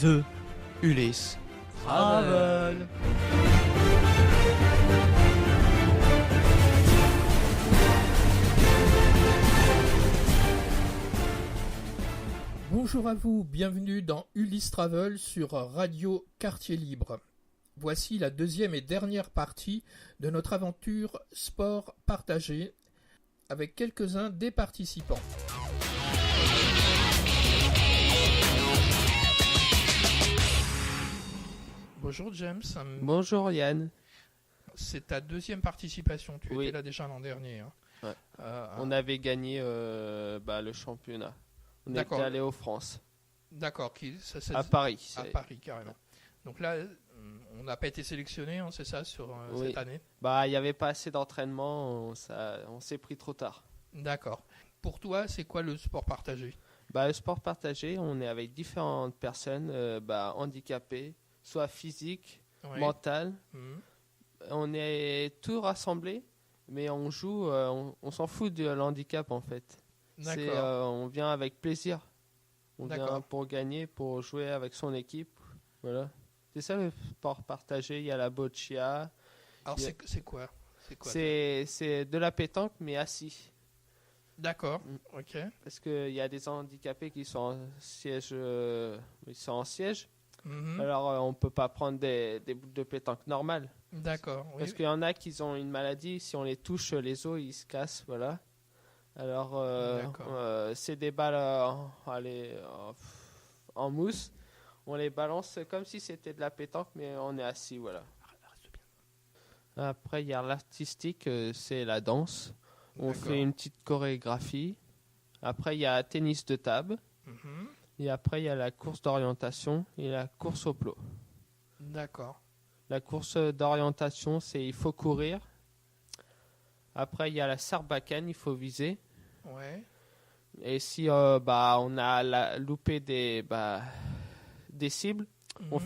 The Ulysse Travel. Bonjour à vous, bienvenue dans Ulysse Travel sur Radio Quartier Libre. Voici la deuxième et dernière partie de notre aventure sport partagé avec quelques-uns des participants. Bonjour James. Bonjour Yann. C'est ta deuxième participation, tu Oui. étais là déjà l'an dernier. Hein. Ouais. On avait gagné le championnat. On D'accord. était allé aux France. D'accord, À Paris. À Paris, carrément. Donc là, on n'a pas été sélectionné, hein, c'est ça, sur Oui. cette année. Il n'y avait pas assez d'entraînement, on s'est pris trop tard. D'accord. Pour toi, c'est quoi le sport partagé ? Le sport partagé, on est avec différentes personnes handicapées, soit physiques, Oui. mentales. Mhm. On est tous rassemblés, mais on joue, on s'en fout de l'handicap en fait. D'accord. On vient avec plaisir. On D'accord. vient pour gagner, pour jouer avec son équipe. Voilà. C'est ça le sport partagé. Il y a la boccia. Alors, c'est quoi ? C'est de la pétanque, mais assis. D'accord, ok. Parce qu'il y a des handicapés qui sont en siège. Mhm. Alors, on ne peut pas prendre des boules de pétanque normales. D'accord, oui. Parce qu'il y en a qui ont une maladie. Si on les touche, les os, ils se cassent. Voilà. Alors, c'est des balles en mousse. On les balance comme si c'était de la pétanque, mais on est assis, voilà. Après, il y a l'artistique, c'est la danse. On D'accord. fait une petite chorégraphie. Après, il y a tennis de table. Mhm. Et après, il y a la course d'orientation et la course au plot. D'accord. La course d'orientation, c'est il faut courir. Après, il y a la sarbacane, il faut viser. Ouais. Et si on a loupé des cibles, Mhm. on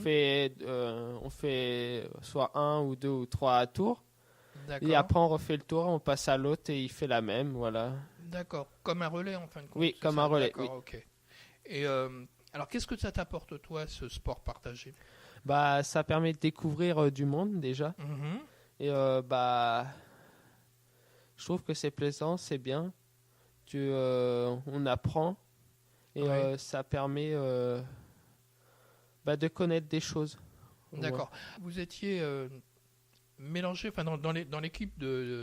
fait soit 1 ou 2 ou 3 tours. D'accord. Et après, on refait le tour, on passe à l'autre et il fait la même. Voilà. D'accord. Comme un relais, en fin de compte. Oui, c'est comme ça ? un relais. D'accord, Oui. ok. Et alors, qu'est-ce que ça t'apporte, toi, ce sport partagé ? Ça permet de découvrir du monde déjà. Mhm. Et je trouve que c'est plaisant, c'est bien. On apprend. Et Ouais. ça permet de connaître des choses. D'accord. Vous étiez mélangé, enfin dans l'équipe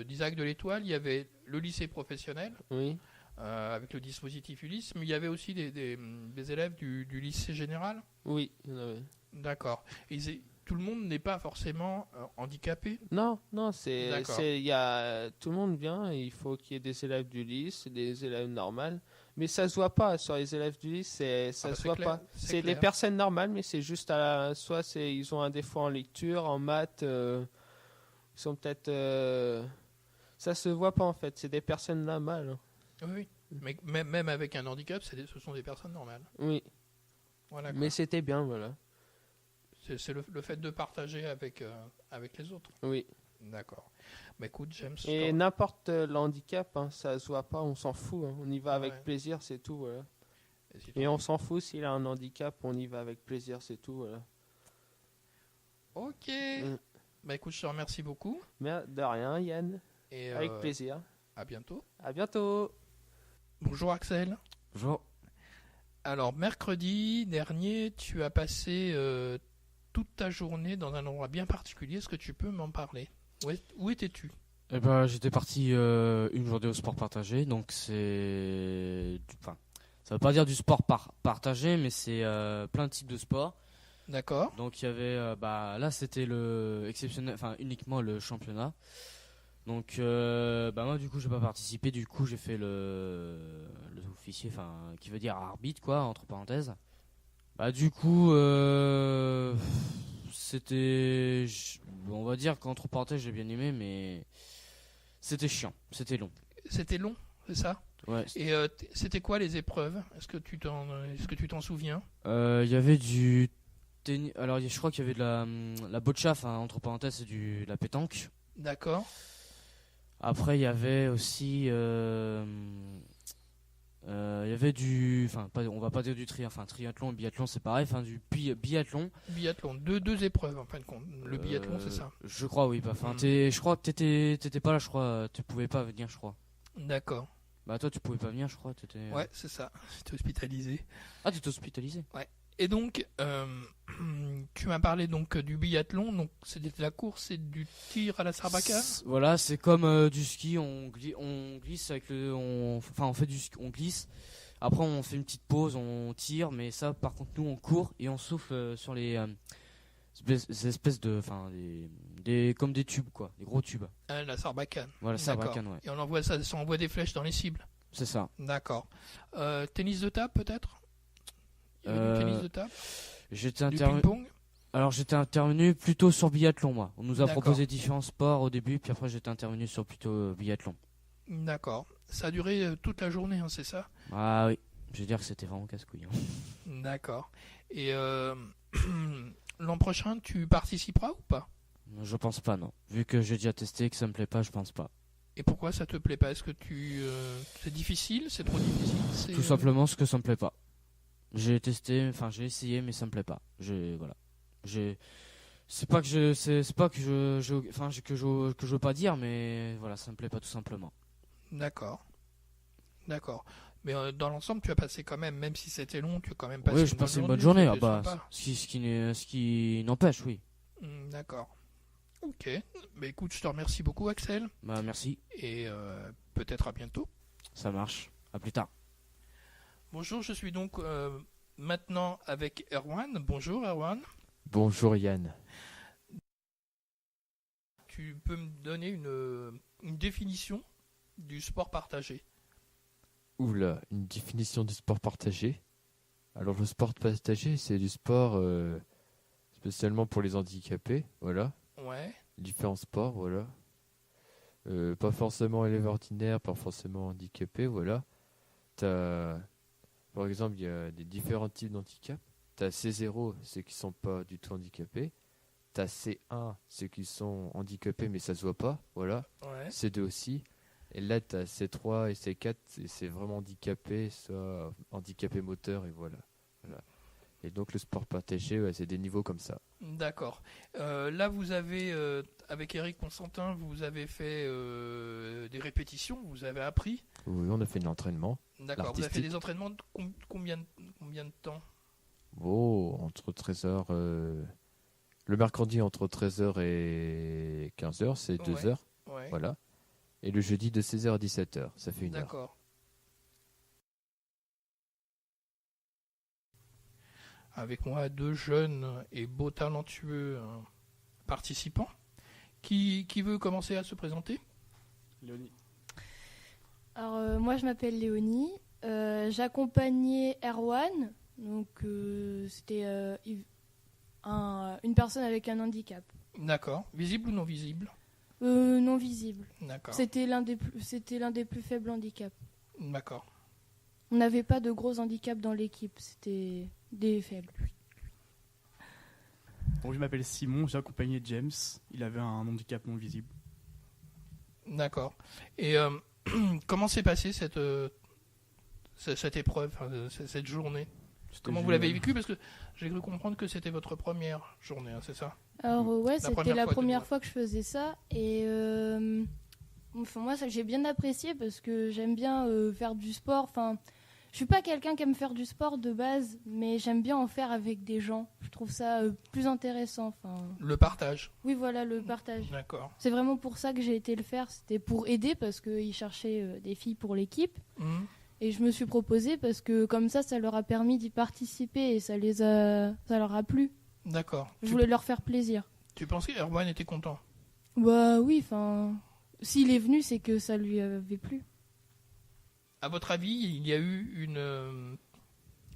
d'Isaac de l'Étoile, il y avait le lycée professionnel Oui. avec le dispositif Ulysse, mais il y avait aussi des élèves du lycée général. Oui. Il y en avait. D'accord. Tout le monde n'est pas forcément handicapé. Non, D'accord. tout le monde vient. Il faut qu'il y ait des élèves du lycée, des élèves normales. Mais ça se voit pas sur les élèves du lycée, ça se voit clair, pas. C'est clair. des personnes normales, mais c'est juste ils ont un défaut en lecture, en maths. Ils sont peut-être. Ça se voit pas en fait. C'est des personnes normales. Oui. Mais même avec un handicap, ce sont des personnes normales. Oui. Voilà. Mais c'était bien, voilà. C'est le fait de partager avec les autres. Oui. D'accord. Mais écoute, James. Et n'importe l'handicap, ça se voit pas, on s'en fout. On y va avec Ouais. plaisir, c'est tout. Voilà. si Et on s'en fout s'il a un handicap, on y va avec plaisir, c'est tout. Voilà. Ok. Bah écoute, je te remercie beaucoup. Mais de rien, Yann. Et Avec plaisir. à bientôt. À bientôt. Bonjour Axel. Bonjour. Alors mercredi dernier, tu as passé toute ta journée dans un endroit bien particulier. Est-ce que tu peux m'en parler ? Où étais-tu ? J'étais parti une journée au sport partagé, donc ça veut pas dire du sport partagé, mais c'est plein de types de sports. D'accord. Donc il y avait, là c'était uniquement le championnat. Donc moi du coup j'ai pas participé, du coup j'ai fait le officier, qui veut dire arbitre quoi, entre parenthèses. Du coup on va dire qu'entre parenthèses j'ai bien aimé, mais c'était chiant, c'était long. C'était long, c'est ça ? Ouais. Et c'était quoi les épreuves ? Est-ce que tu t'en souviens ? Il y avait du tennis. Alors je crois qu'il y avait de la boccia, entre parenthèses c'est de la pétanque. D'accord. Après il y avait aussi Il y avait on va pas dire du triathlon et biathlon, c'est pareil, du biathlon. Biathlon, deux épreuves en fin de compte. Le biathlon, c'est ça. Je crois, oui. Je crois que t'étais pas là, je crois. Tu pouvais pas venir, je crois. D'accord. Bah toi, tu pouvais pas venir, je crois. Ouais, c'est ça. J'étais hospitalisé. Ah, t'étais hospitalisé. Ouais. Et donc, tu m'as parlé donc du biathlon. Donc, c'était de la course et du tir à la sarbacane. Voilà, c'est comme du ski. On glisse avec on fait du ski, on glisse. Après, on fait une petite pause, on tire, mais ça, par contre, nous, on court et on souffle sur les espèces de, comme des tubes, quoi, des gros tubes. La sarbacane. Voilà, sarbacane, ouais. Et on envoie des flèches dans les cibles. C'est ça. D'accord. Tennis de table, peut-être. Il y avait du tennis de table. Du ping-pong. Alors, j'étais intervenu plutôt sur biathlon, moi. On nous a D'accord. proposé différents sports au début, puis après, j'étais intervenu sur plutôt biathlon. D'accord. Ça a duré toute la journée, hein, c'est ça? Ah oui. Je veux dire que c'était vraiment casse-couille. D'accord. Et l'an prochain, tu participeras ou pas? Je pense pas, non. Vu que j'ai déjà testé et que ça me plaît pas, je pense pas. Et pourquoi ça te plaît pas? Est-ce que c'est difficile? C'est trop difficile? Tout simplement parce que ça me plaît pas. J'ai testé, j'ai essayé, mais ça me plaît pas. Voilà. C'est pas que je veux pas dire, mais voilà, ça me plaît pas tout simplement. D'accord. Mais dans l'ensemble, tu as passé quand même si c'était long, tu as quand même passé oui, je passais une bonne journée. Ah bah, ce qui n'empêche, oui. D'accord. Ok. Bah écoute, je te remercie beaucoup, Axel. Bah merci. Et peut-être à bientôt. Ça marche. À plus tard. Bonjour, je suis donc maintenant avec Erwan. Bonjour Erwan. Bonjour Yann. Tu peux me donner une définition du sport partagé? Oula, une définition du sport partagé. Alors le sport partagé, c'est du sport spécialement pour les handicapés, voilà. Ouais. Différents sports, voilà. Pas forcément élèves ordinaires, pas forcément handicapés, voilà. Par exemple, il y a des différents types d'handicap. T'as C0, ceux qui sont pas du tout handicapés. T'as C1, ceux qui sont handicapés mais ça se voit pas, voilà. Ouais. C2 aussi. Et là, t'as C3 et C4, c'est vraiment handicapé, soit handicapé moteur, et voilà. Et donc le sport partagé, ouais, c'est des niveaux comme ça. D'accord. Là, vous avez, avec Eric Constantin, vous avez fait des répétitions, vous avez appris. Oui, on a fait de l'entraînement. D'accord. Vous avez fait des entraînements de combien de temps? Oh, entre 13h... le mercredi, entre 13h et 15h, c'est 2 heures. Ouais. Voilà. Et le jeudi, de 16h à 17h, ça fait 1 heure. D'accord. Avec moi, 2 jeunes et beaux talentueux participants. Qui veut commencer à se présenter? Léonie. Alors, moi, je m'appelle Léonie. J'accompagnais Erwan. Donc, c'était une personne avec un handicap. D'accord. Visible ou non visible? Non visible. D'accord. C'était l'un des plus faibles handicaps. D'accord. On n'avait pas de gros handicaps dans l'équipe. C'était des faibles. Bon, je m'appelle Simon, j'ai accompagné James. Il avait un handicap non visible. D'accord. Et comment s'est passée cette épreuve, cette journée? Comment vous l'avez vécu? Parce que j'ai cru comprendre que c'était votre première journée, hein, c'est ça? Alors ouais, c'était la première fois que je faisais ça. Et moi, ça, j'ai bien apprécié parce que j'aime bien faire du sport. Enfin, je suis pas quelqu'un qui aime faire du sport de base, mais j'aime bien en faire avec des gens. Je trouve ça plus intéressant. Le partage. Oui, voilà, le partage. D'accord. C'est vraiment pour ça que j'ai été le faire. C'était pour aider parce qu'ils cherchaient des filles pour l'équipe. Et je me suis proposée parce que comme ça leur a permis d'y participer et ça leur a plu. D'accord. Je voulais leur faire plaisir. Tu penses qu'Erwan était content? Bah oui, s'il est venu, c'est que ça lui avait plu. À votre avis, il y a eu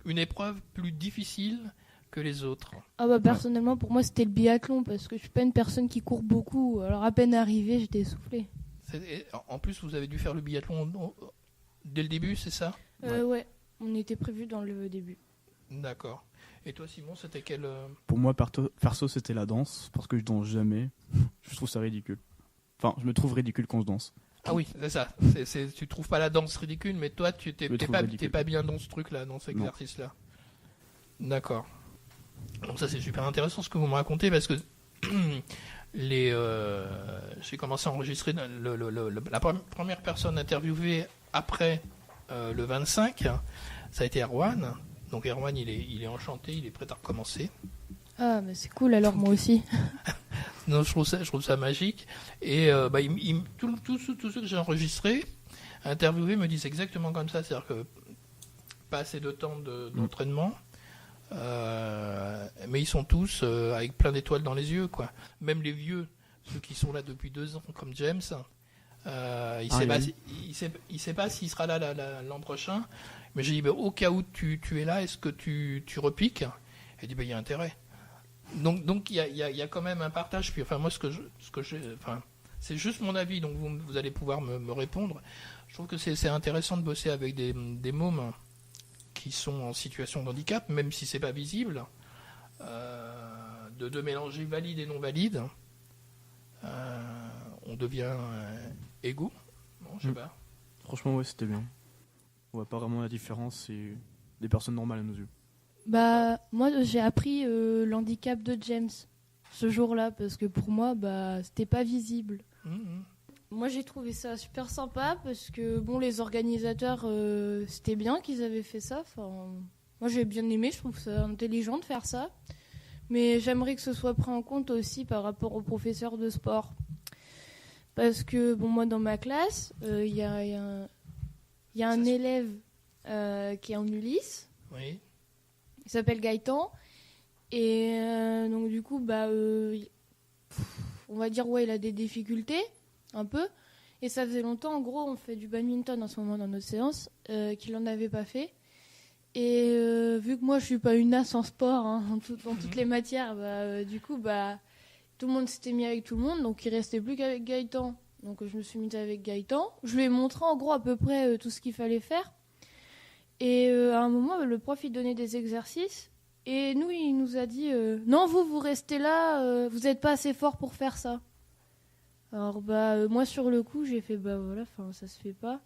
une épreuve plus difficile que les autres? Ah bah personnellement, pour moi, c'était le biathlon parce que je suis pas une personne qui court beaucoup. Alors à peine arrivée, j'étais essoufflée. En plus, vous avez dû faire le biathlon dès le début, c'est ça? Ouais, on était prévu dans le début. D'accord. Et toi, Simon, c'était quel... Pour moi, perso, c'était la danse, parce que je danse jamais. Je trouve ça ridicule. Enfin, je me trouve ridicule quand je danse. Ah oui, c'est ça. Tu trouves pas la danse ridicule, mais toi, tu t'es Je le trouve pas, ridicule. pas bien dans ce truc-là, dans cet Non. exercice-là. D'accord. Donc ça, c'est super intéressant ce que vous me racontez, parce que j'ai commencé à enregistrer la première personne interviewée après le 25, ça a été Erwan. Donc Erwan, il est enchanté, il est prêt à recommencer. Ah, mais c'est cool alors, moi aussi. Non, je trouve ça magique. Et tous ceux que j'ai enregistrés, interviewés, me disent exactement comme ça. C'est-à-dire que pas assez de temps d'entraînement, mais ils sont tous avec plein d'étoiles dans les yeux, quoi. Même les vieux, ceux qui sont là depuis 2 ans, comme James, il sait pas s'il sera là l'an prochain. Mais j'ai dit, au cas où tu es là, est-ce que tu repiques? Il dit, il y a intérêt. Donc il y a quand même un partage. Puis enfin moi c'est juste mon avis, donc vous allez pouvoir me répondre. Je trouve que c'est intéressant de bosser avec des mômes qui sont en situation de handicap, même si c'est pas visible, de mélanger valide et non valide. On devient égaux. Bon, je sais pas. Franchement, ouais, c'était bien. On voit pas vraiment la différence, c'est des personnes normales à nos yeux. Bah, moi, j'ai appris l'handicap de James ce jour-là, parce que pour moi, c'était pas visible. Moi, j'ai trouvé ça super sympa, parce que, bon, les organisateurs, c'était bien qu'ils avaient fait ça. Enfin, moi, j'ai bien aimé, je trouve ça intelligent de faire ça. Mais j'aimerais que ce soit pris en compte aussi par rapport aux professeurs de sport. Parce que, bon, moi, dans ma classe, il y a un élève qui est en Ulysse. Oui. Il s'appelle Gaëtan. Et donc, du coup, on va dire, ouais, il a des difficultés, un peu. Et ça faisait longtemps, en gros, on fait du badminton en ce moment dans notre séance, qu'il n'en avait pas fait. Et vu que moi, je suis pas une as en sport, hein, dans toutes les matières, du coup, tout le monde s'était mis avec tout le monde, donc il restait plus qu'avec Gaëtan. Donc je me suis mise avec Gaëtan. Je lui ai montré en gros à peu près tout ce qu'il fallait faire. Et à un moment, le prof il donnait des exercices. Et nous, il nous a dit non, vous restez là, vous n'êtes pas assez fort pour faire ça. Alors moi sur le coup, j'ai fait voilà, ça se fait pas.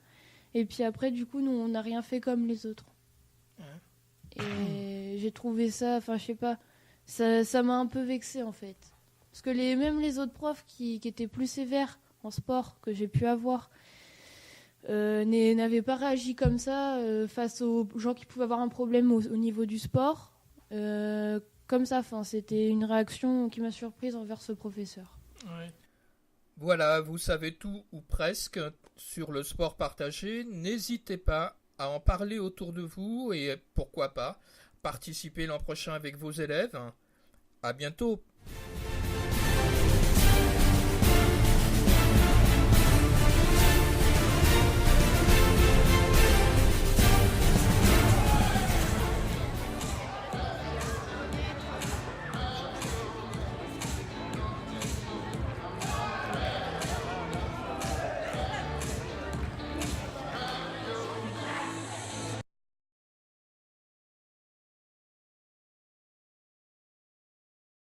Et puis après, du coup, nous on n'a rien fait comme les autres. Et j'ai trouvé ça, je sais pas, ça m'a un peu vexée en fait. Parce que même les autres profs qui étaient plus sévères en sport que j'ai pu avoir n'avaient pas réagi comme ça face aux gens qui pouvaient avoir un problème au niveau du sport. Comme ça, c'était une réaction qui m'a surprise envers ce professeur. Ouais. Voilà, vous savez tout ou presque sur le sport partagé. N'hésitez pas à en parler autour de vous et pourquoi pas participer l'an prochain avec vos élèves. À bientôt.